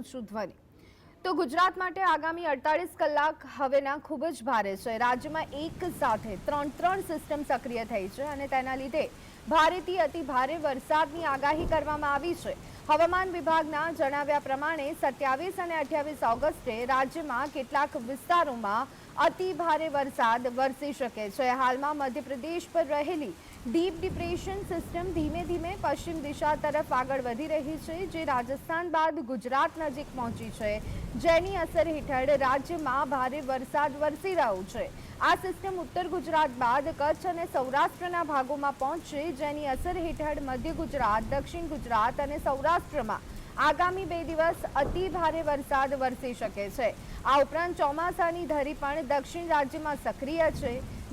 ધ્વનિ તો ગુજરાત માટે આગામી 48 કલાક હવેના ખૂબ જ ભારે છે। રાજ્યમાં એક સાથે ત્રણ સિસ્ટમ સક્રિય થઈ છે અને તેના લીધે ભારેથી અતિ ભારે વરસાદની આગાહી કરવામાં આવી છે। હવામાન વિભાગના જણાવ્યા પ્રમાણે 27 અને 28 ઓગસ્ટે રાજ્યમાં કેટલાક વિસ્તારોમાં અતિ ભારે વરસાદ વરસી શકે છે। હાલમાં મધ્યપ્રદેશ પર રહેલી ડીપ ડિપ્રેશન સિસ્ટમ ધીમે ધીમે પશ્ચિમ દિશા તરફ આગળ વધી રહી છે, જે રાજસ્થાન બાદ ગુજરાત નજીક પહોંચી છે, જેની અસર હેઠળ રાજ્યમાં ભારે વરસાદ વરસી રહ્યો છે। આ સિસ્ટમ ઉત્તર ગુજરાત બાદ કચ્છ અને સૌરાષ્ટ્રના ભાગોમાં પહોંચશે, જેની અસર હેઠળ મધ્ય ગુજરાત, દક્ષિણ ગુજરાત અને સૌરાષ્ટ્રમાં આગામી 2 દિવસ અતિ ભારે વરસાદ વરસી શકે છે। આ ઉપરાંત ચોમાસાની ધરી પણ દક્ષિણ રાજ્યમાં સક્રિય છે,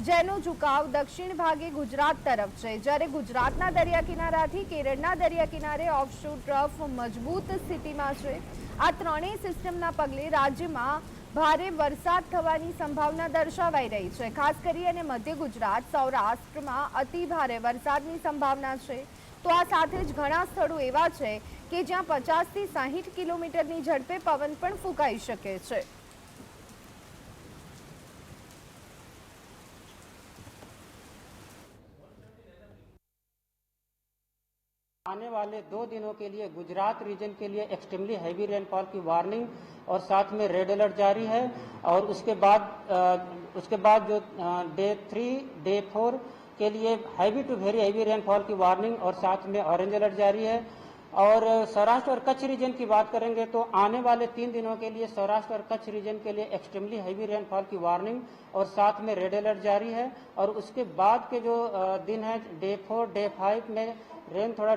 જેનો ઝુકાવ દક્ષિણ ભાગે ગુજરાત તરફ છે, જ્યારે ગુજરાતના દરિયા કિનારાથી કેરળના દરિયા કિનારે ઓફશોર ટ્રફ મજબૂત સ્થિતિમાં છે। આ ત્રણેય સિસ્ટમના પગલે રાજ્યમાં ભારે વરસાદ થવાની સંભાવના દર્શાવાઈ રહી છે। ખાસ કરીને મધ્ય ગુજરાત, સૌરાષ્ટ્રમાં અતિ ભારે વરસાદની સંભાવના છે। તો આ સાથે જ ઘણા સ્થળો એવા છે કે જ્યાં 50 થી 60 કિલોમીટરની ઝડપે પવન પણ ફૂંકાઈ શકે છે। आने वाले 2 दिनों के लिए गुजरात रीजन के लिए एक्सट्रीमली हैवी रेनफॉल की वार्निंग और साथ में रेड अलर्ट जारी है। और उसके बाद जो डे 3, डे 4 के लिए heavy to very heavy rainfall की वार्निंग और साथ में ऑरेंज अलर्ट जारी है। और सौराष्ट्र और कच्छ रीजन की बात करेंगे तो आने वाले 3 दिनों के लिए सौराष्ट्र और कच्छ रीजन के लिए एक्सट्रीमली हैवी रेनफॉल की वार्निंग और साथ में रेड अलर्ट जारी है। और उसके बाद के जो दिन है डे 4, डे 5 में रेन थोड़ा